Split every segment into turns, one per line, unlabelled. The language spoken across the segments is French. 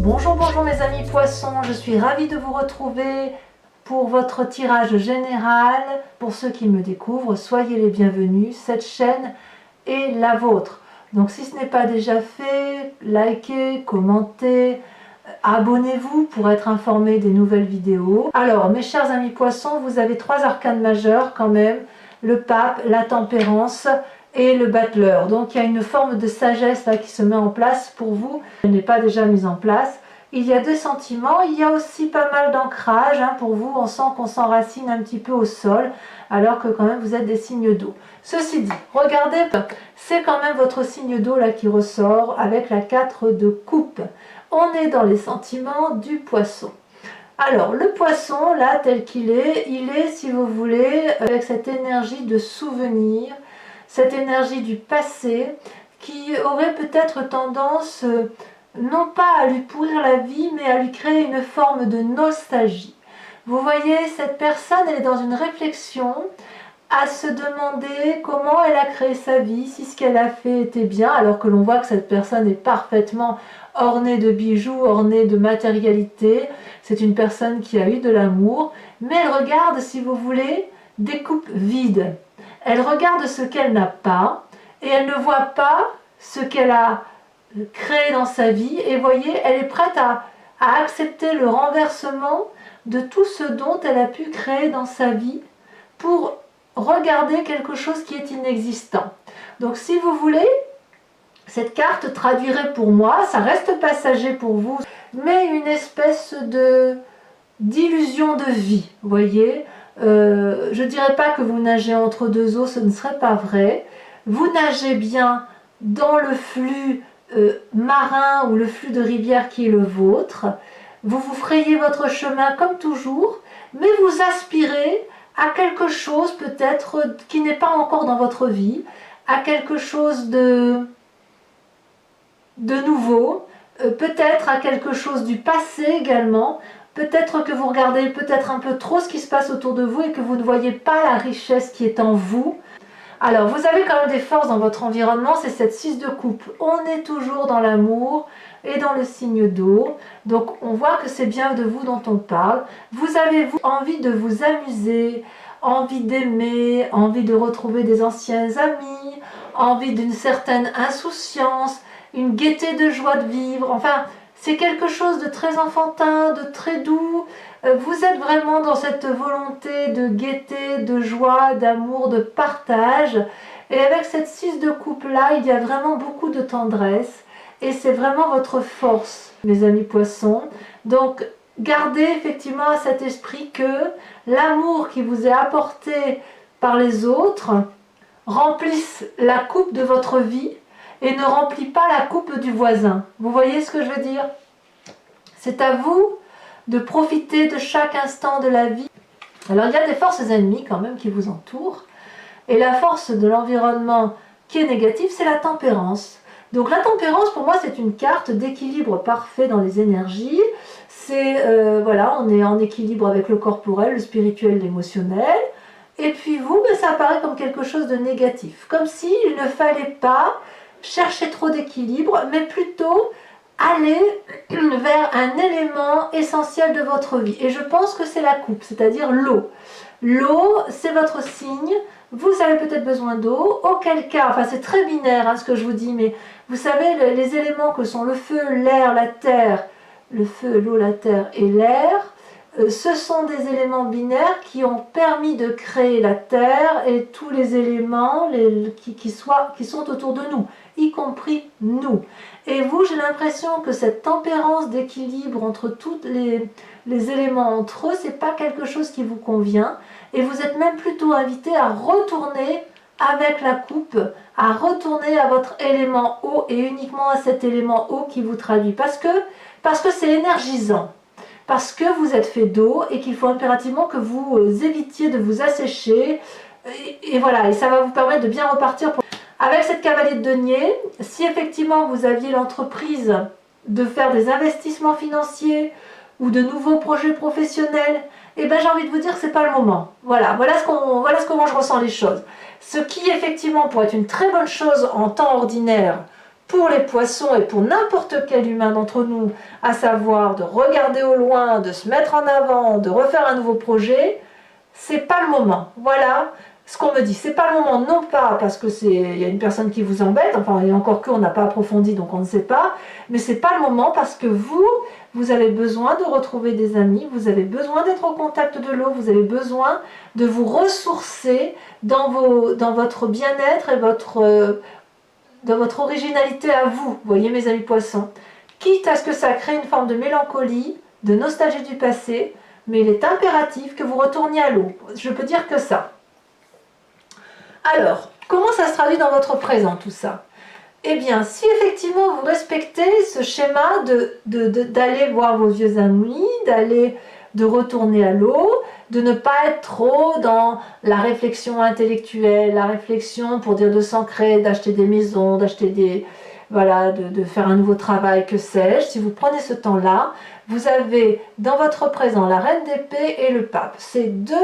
Bonjour, bonjour mes amis poissons, je suis ravie de vous retrouver pour votre tirage général. Pour ceux qui me découvrent, soyez les bienvenus, cette chaîne est la vôtre. Donc si ce n'est pas déjà fait, likez, commentez, abonnez-vous pour être informé des nouvelles vidéos. Alors mes chers amis poissons, vous avez 3 arcanes majeurs quand même, le pape, la tempérance et le battleur. Donc il y a une forme de sagesse là qui se met en place pour vous. Elle n'est pas déjà mise en place. Il y a 2 sentiments, il y a aussi pas mal d'ancrage pour vous. On sent qu'on s'enracine un petit peu au sol alors que quand même vous êtes des signes d'eau. Ceci dit, regardez, c'est quand même votre signe d'eau là qui ressort avec la 4 de coupe. On est dans les sentiments du poisson. Alors le poisson là tel qu'il est, il est si vous voulez avec cette énergie de souvenir, cette énergie du passé qui aurait peut-être tendance non pas à lui pourrir la vie mais à lui créer une forme de nostalgie. Vous voyez, cette personne elle est dans une réflexion à se demander comment elle a créé sa vie, si ce qu'elle a fait était bien, alors que l'on voit que cette personne est parfaitement ornée de bijoux, ornée de matérialité. C'est une personne qui a eu de l'amour, mais elle regarde, si vous voulez, des coupes vides. Elle regarde ce qu'elle n'a pas et elle ne voit pas ce qu'elle a créé dans sa vie. Et voyez, elle est prête à accepter le renversement de tout ce dont elle a pu créer dans sa vie pour regarder quelque chose qui est inexistant. Donc si vous voulez, cette carte traduirait pour moi, ça reste passager pour vous, mais une espèce d'illusion de vie, vous voyez. Je ne dirais pas que vous nagez entre deux eaux, ce ne serait pas vrai. Vous nagez bien dans le flux marin ou le flux de rivière qui est le vôtre. Vous vous frayez votre chemin comme toujours, mais vous aspirez à quelque chose peut-être qui n'est pas encore dans votre vie, à quelque chose de nouveau, peut-être à quelque chose du passé également. Peut-être que vous regardez peut-être un peu trop ce qui se passe autour de vous et que vous ne voyez pas la richesse qui est en vous. Alors, vous avez quand même des forces dans votre environnement, c'est cette 6 de coupe. On est toujours dans l'amour et dans le signe d'eau. Donc, on voit que c'est bien de vous dont on parle. Vous avez envie de vous amuser, envie d'aimer, envie de retrouver des anciens amis, envie d'une certaine insouciance, une gaieté de joie de vivre. Enfin, c'est quelque chose de très enfantin, de très doux. Vous êtes vraiment dans cette volonté de gaieté, de joie, d'amour, de partage. Et avec cette 6 de coupe là, il y a vraiment beaucoup de tendresse. Et c'est vraiment votre force, mes amis poissons. Donc, gardez effectivement à cet esprit que l'amour qui vous est apporté par les autres remplisse la coupe de votre vie et ne remplit pas la coupe du voisin. Vous voyez ce que je veux dire? C'est à vous de profiter de chaque instant de la vie. Alors il y a des forces ennemies quand même qui vous entourent. Et la force de l'environnement qui est négative, c'est la tempérance. Donc la tempérance pour moi c'est une carte d'équilibre parfait dans les énergies. C'est voilà, on est en équilibre avec le corporel, le spirituel, l'émotionnel. Et puis vous, ça apparaît comme quelque chose de négatif. Comme s'il ne fallait pas chercher trop d'équilibre, mais plutôt aller vers un élément essentiel de votre vie. Et je pense que c'est la coupe, c'est-à-dire l'eau. L'eau, c'est votre signe. Vous avez peut-être besoin d'eau, auquel cas, enfin c'est très binaire ce que je vous dis, mais vous savez, les éléments que sont le feu, l'air, la terre, le feu, l'eau, la terre et l'air, ce sont des éléments binaires qui ont permis de créer la terre et tous les éléments qui sont autour de nous, y compris nous. Et vous, j'ai l'impression que cette tempérance d'équilibre entre tous les éléments entre eux, c'est pas quelque chose qui vous convient. Et vous êtes même plutôt invité à retourner avec la coupe, à retourner à votre élément eau et uniquement à cet élément eau qui vous traduit. Parce que c'est énergisant. Parce que vous êtes fait d'eau et qu'il faut impérativement que vous évitiez de vous assécher. Et voilà, et ça va vous permettre de bien repartir. Avec cette cavalier de denier, si effectivement vous aviez l'entreprise de faire des investissements financiers ou de nouveaux projets professionnels, eh ben j'ai envie de vous dire que ce n'est pas le moment. Voilà comment je ressens les choses. Ce qui effectivement pourrait être une très bonne chose en temps ordinaire pour les poissons et pour n'importe quel humain d'entre nous, à savoir de regarder au loin, de se mettre en avant, de refaire un nouveau projet, c'est pas le moment. Voilà ce qu'on me dit. C'est pas le moment, non pas parce que il y a une personne qui vous embête, enfin, et encore que on n'a pas approfondi, donc on ne sait pas, mais c'est pas le moment parce que vous avez besoin de retrouver des amis, vous avez besoin d'être au contact de l'eau, vous avez besoin de vous ressourcer dans votre bien-être et dans votre originalité à vous, vous voyez mes amis poissons, quitte à ce que ça crée une forme de mélancolie, de nostalgie du passé, mais il est impératif que vous retourniez à l'eau. Je peux dire que ça. Alors, comment ça se traduit dans votre présent tout ça? Eh bien, si effectivement vous respectez ce schéma d'aller voir vos vieux amis, de retourner à l'eau, de ne pas être trop dans la réflexion intellectuelle, la réflexion pour dire de s'ancrer, d'acheter des maisons, d'acheter des... Voilà, de faire un nouveau travail, que sais-je. Si vous prenez ce temps-là, vous avez dans votre présent la reine d'épée et le pape. Ces deux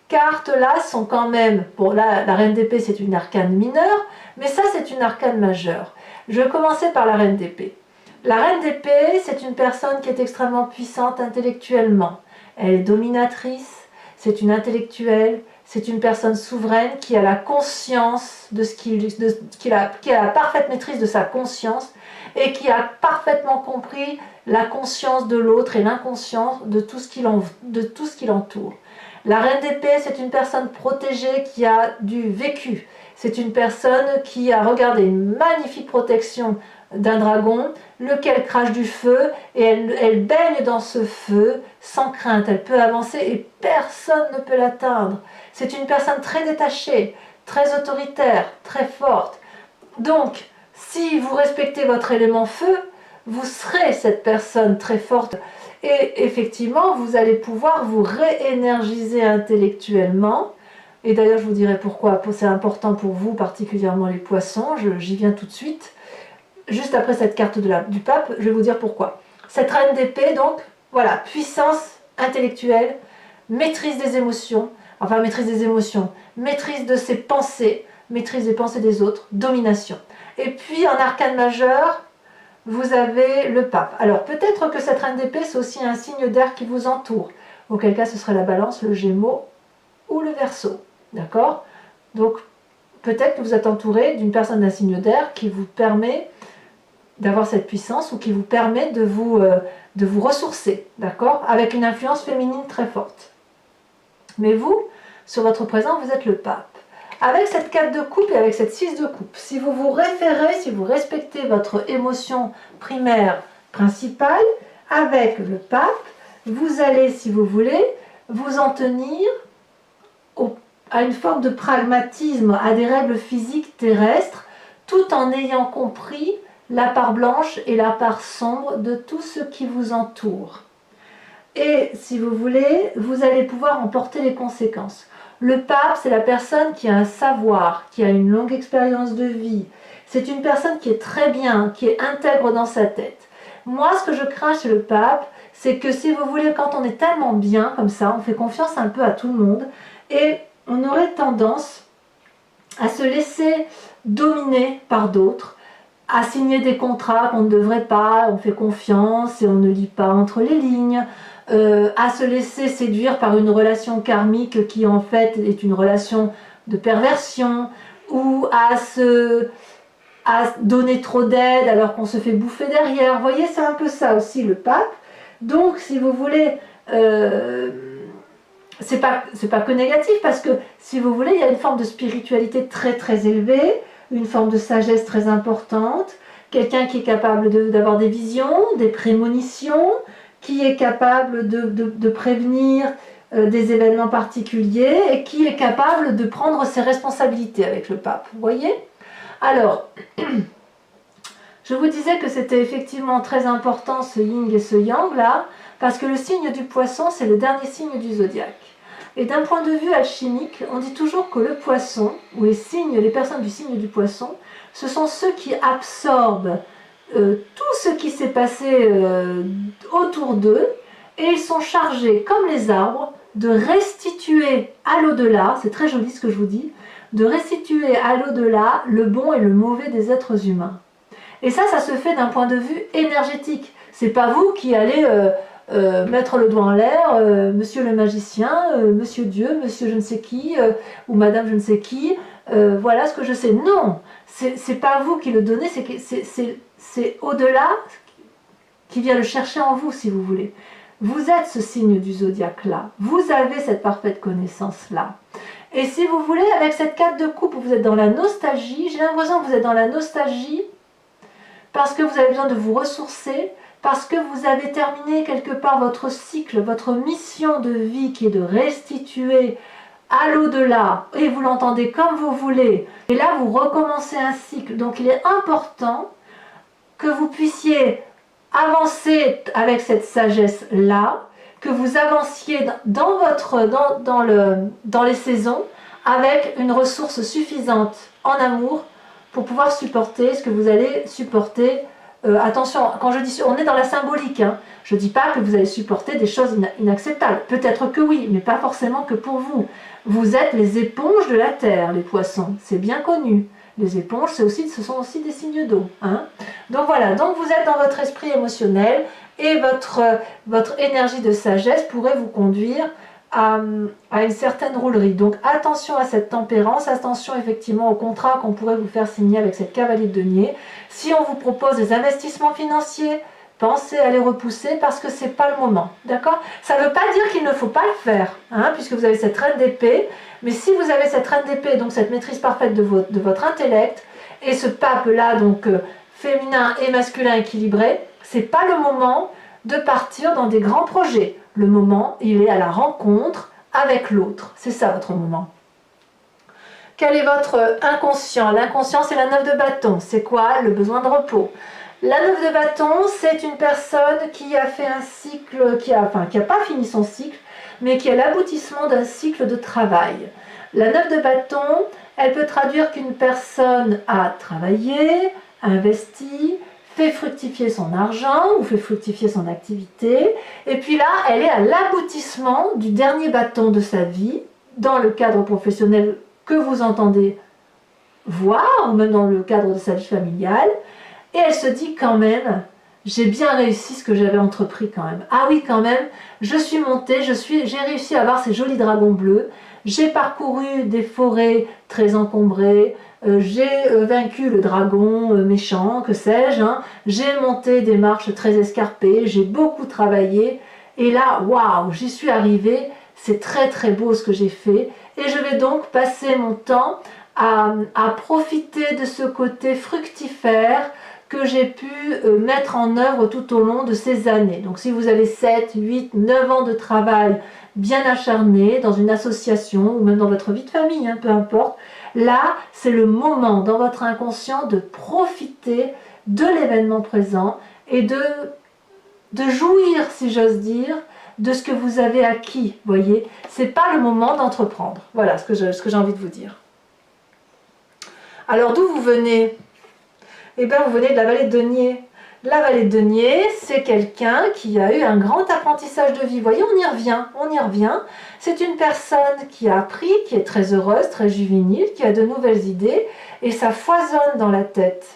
cartes-là sont quand même... Bon, là, la reine d'épée, c'est une arcane mineure, mais ça, c'est une arcane majeure. Je vais commencer par la reine d'épée. La reine d'épée, c'est une personne qui est extrêmement puissante intellectuellement. Elle est dominatrice, c'est une intellectuelle, c'est une personne souveraine qui a la conscience qui a la parfaite maîtrise de sa conscience et qui a parfaitement compris la conscience de l'autre et l'inconscience de tout ce qui l'entoure. La reine d'épée, c'est une personne protégée qui a du vécu. C'est une personne qui a regardé une magnifique protection d'un dragon, lequel crache du feu, et elle baigne dans ce feu sans crainte. Elle peut avancer et personne ne peut l'atteindre. C'est une personne très détachée, très autoritaire, très forte. Donc, si vous respectez votre élément feu, vous serez cette personne très forte. Et effectivement, vous allez pouvoir vous réénergiser intellectuellement. Et d'ailleurs, je vous dirai pourquoi c'est important pour vous, particulièrement les poissons. J'y viens tout de suite. Juste après cette carte du pape, je vais vous dire pourquoi. Cette reine d'épée, donc, voilà, puissance intellectuelle, maîtrise des émotions, maîtrise de ses pensées, maîtrise des pensées des autres, domination. Et puis, en arcane majeur, vous avez le pape. Alors, peut-être que cette reine d'épée, c'est aussi un signe d'air qui vous entoure. Auquel cas, ce serait la balance, le gémeau ou le verseau. D'accord? Donc, peut-être que vous êtes entouré d'une personne d'un signe d'air qui vous permet d'avoir cette puissance ou qui vous permet de vous ressourcer, d'accord? Avec une influence féminine très forte. Mais vous, sur votre présent, vous êtes le pape. Avec cette 4 de coupe et avec cette 6 de coupe, si vous vous référez, si vous respectez votre émotion primaire principale, avec le pape, vous allez, si vous voulez, vous en tenir à une forme de pragmatisme, à des règles physiques terrestres, tout en ayant compris la part blanche et la part sombre de tout ce qui vous entoure. Et si vous voulez, vous allez pouvoir en porter les conséquences. Le pape, c'est la personne qui a un savoir, qui a une longue expérience de vie. C'est une personne qui est très bien, qui est intègre dans sa tête. Moi, ce que je crains chez le pape, c'est que si vous voulez, quand on est tellement bien comme ça, on fait confiance un peu à tout le monde et on aurait tendance à se laisser dominer par d'autres, à signer des contrats qu'on ne devrait pas, on fait confiance et on ne lit pas entre les lignes, à se laisser séduire par une relation karmique qui en fait est une relation de perversion, ou à donner trop d'aide alors qu'on se fait bouffer derrière. Vous voyez, c'est un peu ça aussi le pape. Donc, si vous voulez, c'est pas que négatif, parce que si vous voulez, il y a une forme de spiritualité très très élevée, une forme de sagesse très importante, quelqu'un qui est capable d'avoir des visions, des prémonitions, qui est capable de prévenir des événements particuliers et qui est capable de prendre ses responsabilités avec le pape. Vous voyez? Alors, je vous disais que c'était effectivement très important ce yin et ce yang là, parce que le signe du poisson, c'est le dernier signe du zodiaque. Et d'un point de vue alchimique, on dit toujours que le poisson, ou les personnes du signe du poisson, ce sont ceux qui absorbent tout ce qui s'est passé autour d'eux, et ils sont chargés, comme les arbres, de restituer à l'au-delà, c'est très joli ce que je vous dis, de restituer à l'au-delà le bon et le mauvais des êtres humains. Et ça se fait d'un point de vue énergétique. C'est pas vous qui allez mettre le doigt en l'air, monsieur le magicien, monsieur Dieu, monsieur je ne sais qui, ou madame je ne sais qui, voilà ce que je sais. Non, c'est pas vous qui le donnez, c'est au-delà qui vient le chercher en vous, si vous voulez. Vous êtes ce signe du zodiaque-là. Vous avez cette parfaite connaissance-là. Et si vous voulez, avec cette carte de coupe, vous êtes dans la nostalgie. J'ai l'impression que vous êtes dans la nostalgie parce que vous avez besoin de vous ressourcer, parce que vous avez terminé quelque part votre cycle, votre mission de vie qui est de restituer à l'au-delà, et vous l'entendez comme vous voulez. Et là, vous recommencez un cycle. Donc, il est important que vous puissiez avancer avec cette sagesse-là, que vous avanciez dans les saisons avec une ressource suffisante en amour pour pouvoir supporter ce que vous allez supporter. Attention, quand je dis on est dans la symbolique, hein, je ne dis pas que vous allez supporter des choses inacceptables. Peut-être que oui, mais pas forcément que pour vous. Vous êtes les éponges de la terre, les poissons, c'est bien connu. Les éponges, ce sont aussi des signes d'eau. Hein. Donc voilà, donc vous êtes dans votre esprit émotionnel et votre énergie de sagesse pourrait vous conduire à une certaine roulerie. Donc attention à cette tempérance, attention effectivement au contrat qu'on pourrait vous faire signer avec cette cavalier de denier. Si on vous propose des investissements financiers, pensez à les repousser parce que ce n'est pas le moment. D'accord? Ça ne veut pas dire qu'il ne faut pas le faire, hein, puisque vous avez cette reine d'épée. Mais si vous avez cette reine d'épée, donc cette maîtrise parfaite de votre intellect, et ce pape-là, donc féminin et masculin équilibré, c'est pas le moment de partir dans des grands projets. Le moment, il est à la rencontre avec l'autre. C'est ça votre moment. Quel est votre inconscient? L'inconscient, c'est la 9 de bâton. C'est quoi? Le besoin de repos. La 9 de bâton, c'est une personne qui a fait un cycle, qui a pas fini son cycle, mais qui est l'aboutissement d'un cycle de travail. La 9 de bâton, elle peut traduire qu'une personne a travaillé, investi, fait fructifier son argent ou fait fructifier son activité. Et puis là, elle est à l'aboutissement du dernier bâton de sa vie, dans le cadre professionnel que vous entendez voir, ou même dans le cadre de sa vie familiale. Et elle se dit quand même, j'ai bien réussi ce que j'avais entrepris quand même. Ah oui, quand même, je suis montée, j'ai réussi à avoir ces jolis dragons bleus. J'ai parcouru des forêts très encombrées, j'ai vaincu le dragon méchant, que sais-je, hein. J'ai monté des marches très escarpées, j'ai beaucoup travaillé, et là, waouh, j'y suis arrivée, c'est très très beau ce que j'ai fait, et je vais donc passer mon temps à profiter de ce côté fructifère que j'ai pu mettre en œuvre tout au long de ces années. Donc si vous avez 7, 8, 9 ans de travail bien acharné dans une association ou même dans votre vie de famille, hein, peu importe, là c'est le moment dans votre inconscient de profiter de l'événement présent et de jouir, si j'ose dire, de ce que vous avez acquis. Voyez, c'est pas le moment d'entreprendre. Voilà ce que j'ai envie de vous dire. Alors d'où vous venez? Eh bien, vous venez de la vallée de denier. La vallée de denier, c'est quelqu'un qui a eu un grand apprentissage de vie. Vous voyez, on y revient. C'est une personne qui a appris, qui est très heureuse, très juvénile, qui a de nouvelles idées, et ça foisonne dans la tête.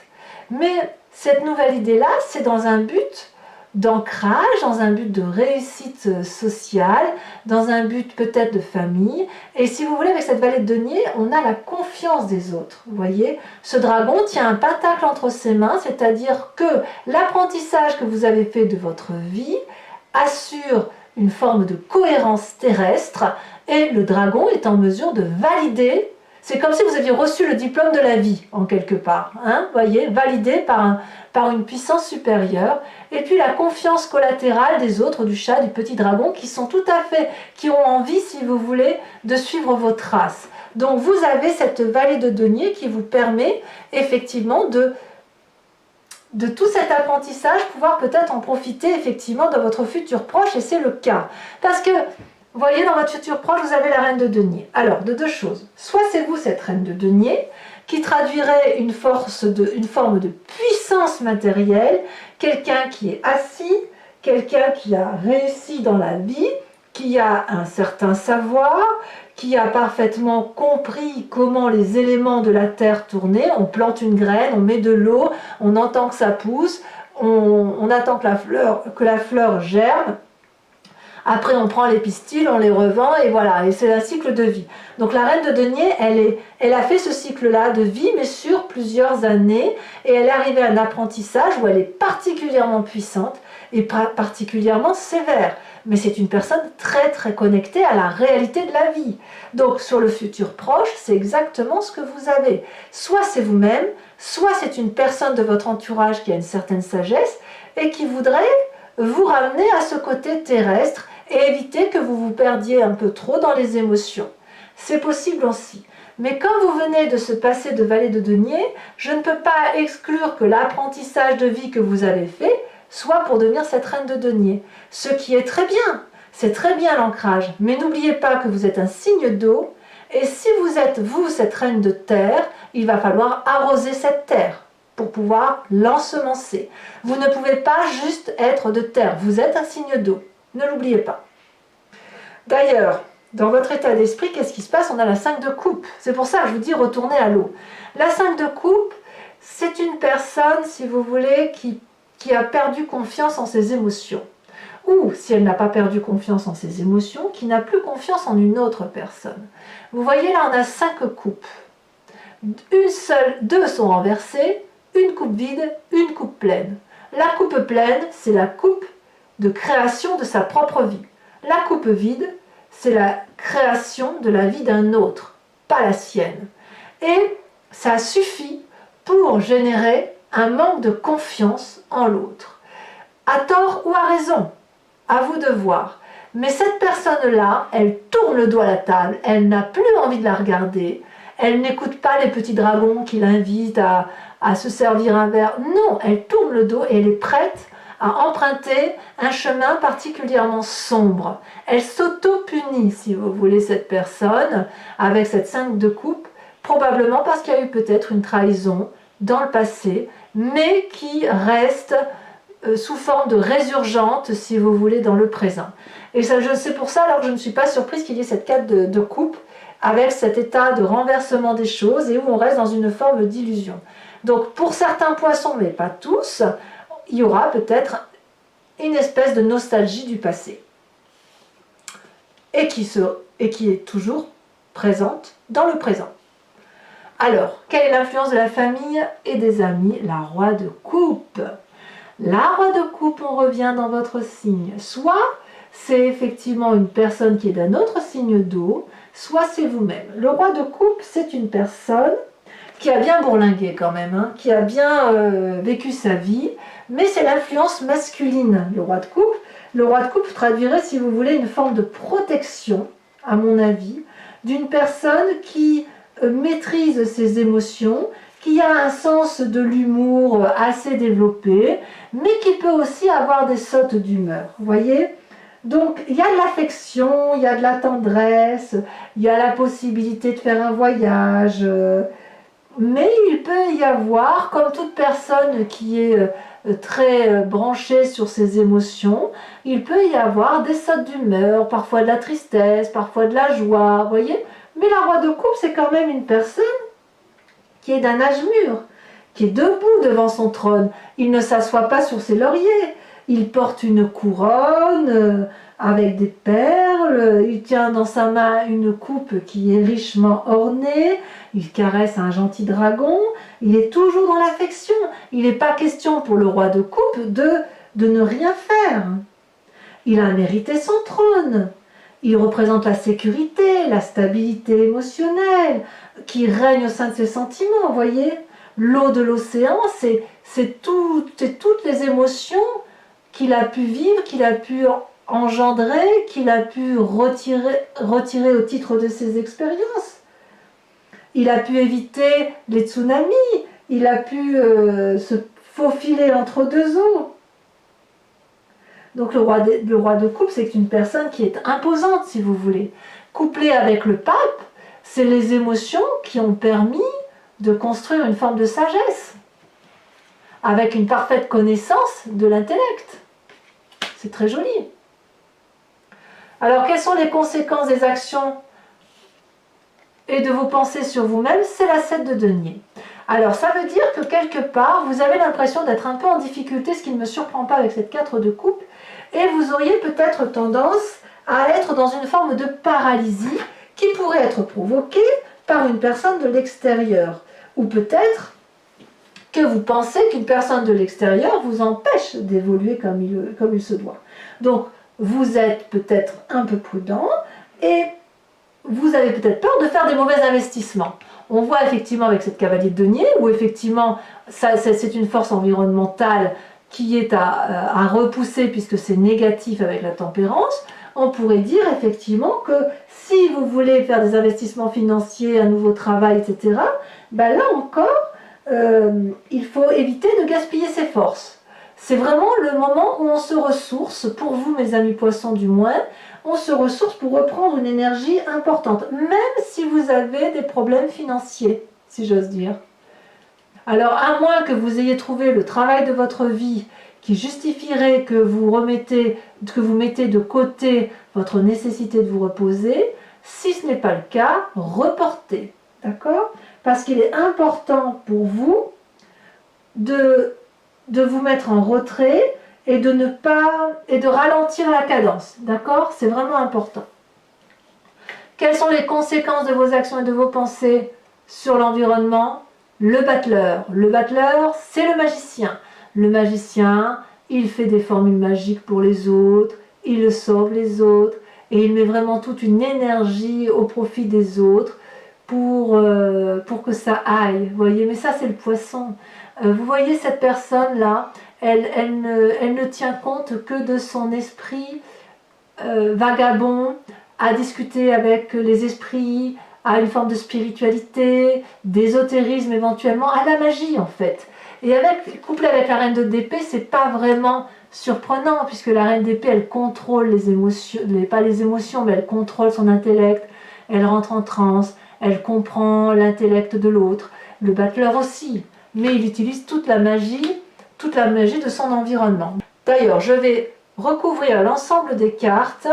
Mais cette nouvelle idée-là, c'est dans un but d'ancrage, dans un but de réussite sociale, dans un but peut-être de famille. Et si vous voulez, avec cette vallée de denier, on a la confiance des autres. Vous voyez, ce dragon tient un pentacle entre ses mains, c'est-à-dire que l'apprentissage que vous avez fait de votre vie assure une forme de cohérence terrestre et le dragon est en mesure de valider. C'est comme si vous aviez reçu le diplôme de la vie, en quelque part. Hein, voyez, validé par une puissance supérieure. Et puis la confiance collatérale des autres, du chat, du petit dragon, qui ont envie, si vous voulez, de suivre vos traces. Donc vous avez cette vallée de denier qui vous permet, effectivement, de tout cet apprentissage, pouvoir peut-être en profiter, effectivement, dans votre futur proche, et c'est le cas. Parce que, vous voyez, dans votre futur proche, vous avez la reine de denier. Alors, de deux choses. Soit c'est vous, cette reine de denier, qui traduirait une forme de puissance matérielle, quelqu'un qui est assis, quelqu'un qui a réussi dans la vie, qui a un certain savoir, qui a parfaitement compris comment les éléments de la terre tournaient. On plante une graine, on met de l'eau, on entend que ça pousse, on attend que la fleur germe. Après, on prend les pistils, on les revend, et voilà, et c'est un cycle de vie. Donc la reine de denier, elle a fait ce cycle-là de vie, mais sur plusieurs années, et elle est arrivée à un apprentissage où elle est particulièrement puissante et particulièrement sévère. Mais c'est une personne très très connectée à la réalité de la vie. Donc sur le futur proche, c'est exactement ce que vous avez. Soit c'est vous-même, soit c'est une personne de votre entourage qui a une certaine sagesse et qui voudrait vous ramener à ce côté terrestre et éviter que vous vous perdiez un peu trop dans les émotions. C'est possible aussi. Mais quand vous venez de se passer de valet de denier, je ne peux pas exclure que l'apprentissage de vie que vous avez fait soit pour devenir cette reine de denier. Ce qui est très bien, c'est très bien l'ancrage. Mais n'oubliez pas que vous êtes un signe d'eau, et si vous êtes, vous, cette reine de terre, il va falloir arroser cette terre pour pouvoir l'ensemencer. Vous ne pouvez pas juste être de terre, vous êtes un signe d'eau. Ne l'oubliez pas. D'ailleurs, dans votre état d'esprit, qu'est-ce qui se passe? On a la 5 de coupe. C'est pour ça que je vous dis retournez à l'eau. La 5 de coupe, c'est une personne, si vous voulez, qui a perdu confiance en ses émotions. Ou, si elle n'a pas perdu confiance en ses émotions, qui n'a plus confiance en une autre personne. Vous voyez, là, on a 5 coupes. Deux sont renversées, une coupe vide, une coupe pleine. La coupe pleine, c'est la coupe de création de sa propre vie. La coupe vide, c'est la création de la vie d'un autre, pas la sienne. Et ça suffit pour générer un manque de confiance en l'autre. À tort ou à raison, à vous de voir. Mais cette personne-là, elle tourne le dos à la table, elle n'a plus envie de la regarder, elle n'écoute pas les petits dragons qui l'invitent à se servir un verre. Non, elle tourne le dos et elle est prête à emprunter un chemin particulièrement sombre. Elle s'auto-punit, si vous voulez, cette personne, avec cette 5 de coupe, probablement parce qu'il y a eu peut-être une trahison dans le passé, mais qui reste sous forme de résurgente, si vous voulez, dans le présent. Et c'est pour ça alors que je ne suis pas surprise qu'il y ait cette 4 de coupe, avec cet état de renversement des choses et où on reste dans une forme d'illusion. Donc pour certains poissons, mais pas tous, il y aura peut-être une espèce de nostalgie du passé et qui est toujours présente dans le présent. Alors, quelle est l'influence de la famille et des amis? La roi de coupe. La roi de coupe, on revient dans votre signe. Soit c'est effectivement une personne qui est d'un autre signe d'eau, soit c'est vous-même. Le roi de coupe, c'est une personne qui a bien bourlingué quand même, hein, qui a bien vécu sa vie, mais c'est l'influence masculine, le roi de coupe. Le roi de coupe traduirait, si vous voulez, une forme de protection, à mon avis, d'une personne qui maîtrise ses émotions, qui a un sens de l'humour assez développé, mais qui peut aussi avoir des sautes d'humeur, vous voyez? Donc il y a de l'affection, il y a de la tendresse, il y a la possibilité de faire un voyage, mais il peut y avoir, comme toute personne qui est très branchée sur ses émotions, il peut y avoir des sautes d'humeur, parfois de la tristesse, parfois de la joie, vous voyez? Mais la roi de coupe, c'est quand même une personne qui est d'un âge mûr, qui est debout devant son trône. Il ne s'assoit pas sur ses lauriers. Il porte une couronne avec des perles. Il tient dans sa main une coupe qui est richement ornée. Il caresse un gentil dragon. Il est toujours dans l'affection. Il n'est pas question pour le roi de coupe de ne rien faire. Il a mérité son trône. Il représente la sécurité, la stabilité émotionnelle qui règne au sein de ses sentiments, vous voyez. L'eau de l'océan, c'est toutes les émotions qu'il a pu vivre, qu'il a pu engendrer, qu'il a pu retirer au titre de ses expériences. Il a pu éviter les tsunamis, il a pu se faufiler entre deux eaux. Donc le roi de coupe, c'est une personne qui est imposante, si vous voulez. Couplé avec le pape, c'est les émotions qui ont permis de construire une forme de sagesse, avec une parfaite connaissance de l'intellect. C'est très joli. Alors, quelles sont les conséquences des actions et de vos pensées sur vous-même, c'est la 7 de denier. Alors ça veut dire que quelque part, vous avez l'impression d'être un peu en difficulté, ce qui ne me surprend pas avec cette 4 de coupe, et vous auriez peut-être tendance à être dans une forme de paralysie qui pourrait être provoquée par une personne de l'extérieur. Ou peut-être que vous pensez qu'une personne de l'extérieur vous empêche d'évoluer comme il se doit. Donc, vous êtes peut-être un peu prudent et vous avez peut-être peur de faire des mauvais investissements. On voit effectivement avec cette cavalier de denier, où effectivement, c'est une force environnementale qui est à repousser puisque c'est négatif avec la tempérance. On pourrait dire effectivement que si vous voulez faire des investissements financiers, un nouveau travail, etc., ben là encore, il faut éviter de gaspiller ses forces. C'est vraiment le moment où on se ressource, pour vous mes amis poissons du moins, on se ressource pour reprendre une énergie importante, même si vous avez des problèmes financiers, si j'ose dire. Alors à moins que vous ayez trouvé le travail de votre vie qui justifierait que vous mettez de côté votre nécessité de vous reposer, si ce n'est pas le cas, reportez, d'accord? Parce qu'il est important pour vous de vous mettre en retrait et de ralentir la cadence, d'accord? C'est vraiment important. Quelles sont les conséquences de vos actions et de vos pensées sur l'environnement? Le battleur. Le battleur, c'est le magicien. Le magicien, il fait des formules magiques pour les autres, il sauve les autres, et il met vraiment toute une énergie au profit des autres pour que ça aille. Vous voyez, mais ça, c'est le poisson. Vous voyez cette personne-là, elle ne tient compte que de son esprit vagabond, à discuter avec les esprits, à une forme de spiritualité, d'ésotérisme éventuellement, à la magie en fait. Et couplé avec la reine d'épée, c'est pas vraiment surprenant, puisque la reine d'épée, elle contrôle les émotions, pas les émotions, mais elle contrôle son intellect, elle rentre en transe, elle comprend l'intellect de l'autre, le battleur aussi, mais il utilise toute la magie de son environnement. D'ailleurs, je vais recouvrir l'ensemble des cartes.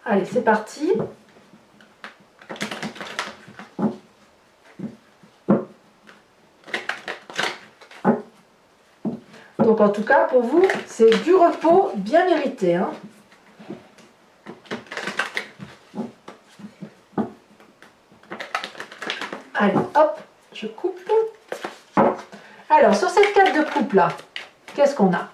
Allez, c'est parti. Donc en tout cas, pour vous, c'est du repos bien mérité, hein. Allez, hop, je coupe. Alors, sur cette carte de coupe là, qu'est-ce qu'on a?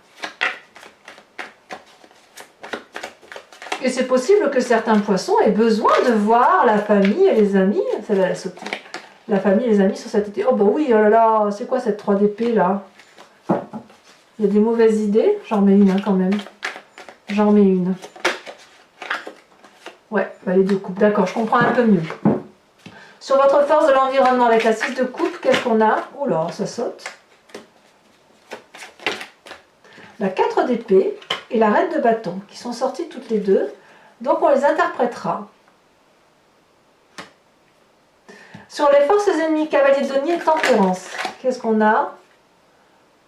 Et c'est possible que certains poissons aient besoin de voir la famille et les amis, ça va la sauter. La famille et les amis sur cette été. Oh bah oui, oh là là, c'est quoi cette 3 d'épée là? Il y a des mauvaises idées, j'en mets une hein, quand même. J'en mets une. Ouais, bah les 2 coupes, d'accord, je comprends un peu mieux. Sur votre force de l'environnement avec la 6 de coupe, qu'est-ce qu'on a? Oh là, ça saute. La 4 d'épée et la reine de bâton, qui sont sorties toutes les deux. Donc on les interprétera. Sur les forces ennemies, cavalier de denier et tempérance, qu'est-ce qu'on a?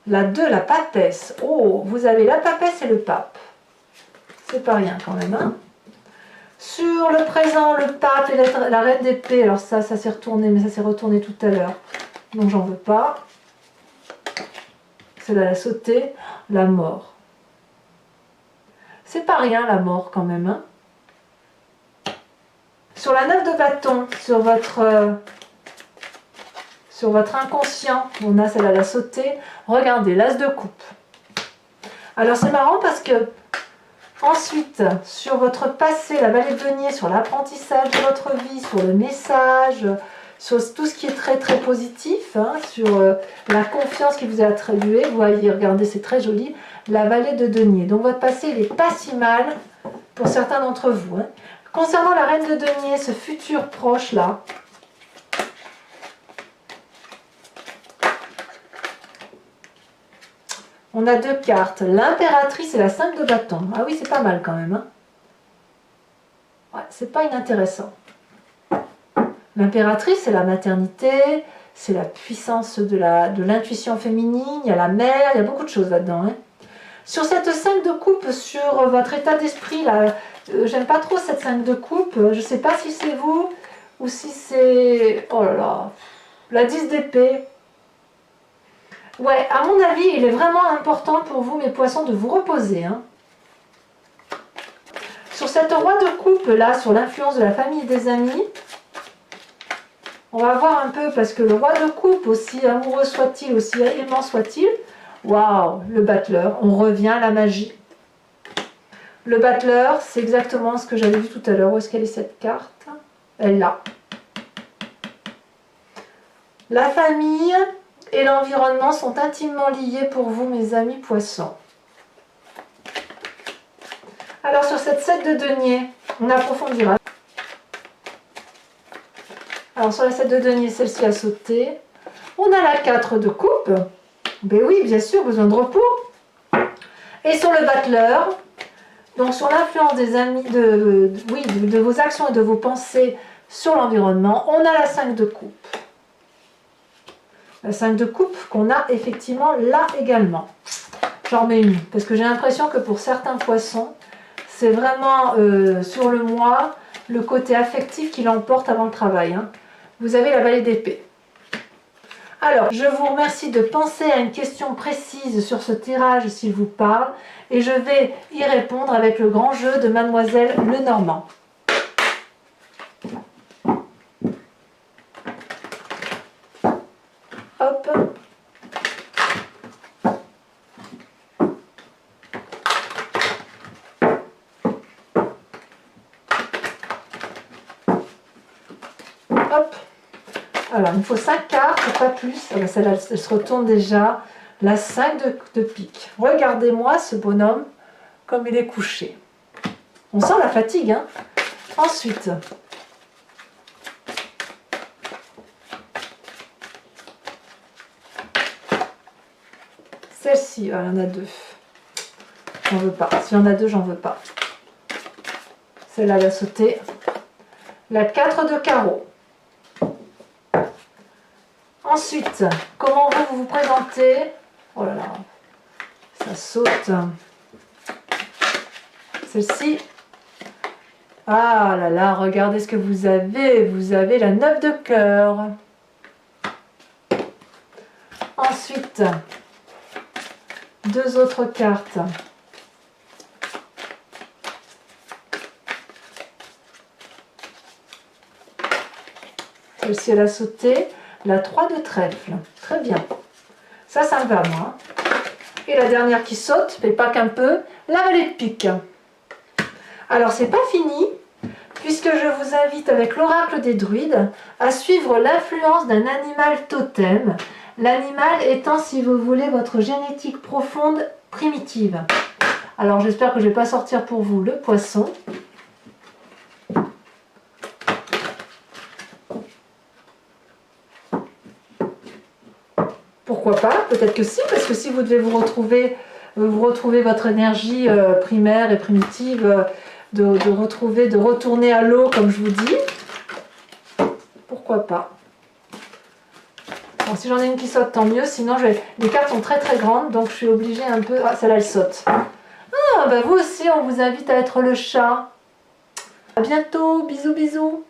La 2, la papesse. Oh, vous avez la papesse et le pape. C'est pas rien quand même, hein? Sur le présent, le pape et la reine d'épée. Alors ça s'est retourné, mais ça s'est retourné tout à l'heure. Donc j'en veux pas. Celle-là, elle a sauté. La mort. C'est pas rien la mort quand même, hein? Sur la 9 de bâton, sur votre inconscient, on a celle-là, la sauté. Regardez, l'as de coupe. Alors c'est marrant parce que ensuite, sur votre passé, la vallée de denier, sur l'apprentissage de votre vie, sur le message, sur tout ce qui est très très positif, hein, sur la confiance qui vous est attribuée, vous voyez, regardez, c'est très joli, la vallée de denier. Donc votre passé, il n'est pas si mal pour certains d'entre vous, hein. Concernant la reine de denier, ce futur proche là, on a 2 cartes, l'impératrice et la 5 de bâton. Ah oui, c'est pas mal quand même, hein. Ouais, c'est pas inintéressant. L'impératrice, c'est la maternité, c'est la puissance de l'intuition féminine, il y a la mère, il y a beaucoup de choses là-dedans, hein. Sur cette 5 de coupe, sur votre état d'esprit, là, j'aime pas trop cette 5 de coupe, je sais pas si c'est vous, ou si c'est... Oh là là, la 10 d'épée. Ouais, à mon avis, il est vraiment important pour vous, mes poissons, de vous reposer. Hein. Sur cette roi de coupe, là, sur l'influence de la famille et des amis, on va voir un peu, parce que le roi de coupe, aussi amoureux soit-il, aussi aimant soit-il, waouh, le battleur, on revient à la magie. Le battleur, c'est exactement ce que j'avais vu tout à l'heure. Où est-ce qu'elle est cette carte? Elle là. La famille et l'environnement sont intimement liés pour vous, mes amis poissons. Alors sur cette 7 de denier, on approfondira. Alors sur la 7 de denier, celle-ci a sauté. On a la 4 de coupe. Ben oui, bien sûr, besoin de repos. Et sur le battleur, donc sur l'influence des amis, de vos actions et de vos pensées sur l'environnement, on a la 5 de coupe. La 5 de coupe qu'on a effectivement là également. J'en mets une, parce que j'ai l'impression que pour certains poissons, c'est vraiment sur le moi, le côté affectif qui l'emporte avant le travail. Hein. Vous avez la vallée d'épée. Alors, je vous remercie de penser à une question précise sur ce tirage s'il vous parle, et je vais y répondre avec le grand jeu de Mademoiselle Lenormand. Hop. Hop. Alors, il me faut 5 cartes, pas plus. Ah ben, celle-là, elle se retourne déjà. La 5 de pique. Regardez-moi ce bonhomme, comme il est couché. On sent la fatigue, hein. Ensuite, celle-ci, ah, il y en a 2. J'en veux pas. S'il y en a 2, j'en veux pas. Celle-là va sauter. La 4 de carreau. Ensuite, comment vous vous présentez? Oh là là, ça saute. Celle-ci. Ah là là, regardez ce que vous avez. Vous avez la 9 de cœur. Ensuite, 2 autres cartes. Celle-ci, elle a sauté. La 3 de trèfle. Très bien. Ça me va, moi. Et la dernière qui saute, mais pas qu'un peu, la vallée de pique. Alors, c'est pas fini, puisque je vous invite avec l'oracle des druides à suivre l'influence d'un animal totem. L'animal étant, si vous voulez, votre génétique profonde primitive. Alors, j'espère que je ne vais pas sortir pour vous le poisson. Pourquoi pas? Peut-être que si, parce que si vous devez vous retrouver votre énergie primaire et primitive, de retourner à l'eau, comme je vous dis, pourquoi pas? Bon, si j'en ai une qui saute, tant mieux, sinon les cartes sont très très grandes, donc je suis obligée un peu... Ah, celle-là, elle saute. Ah, bah vous aussi, on vous invite à être le chat. À bientôt, bisous bisous.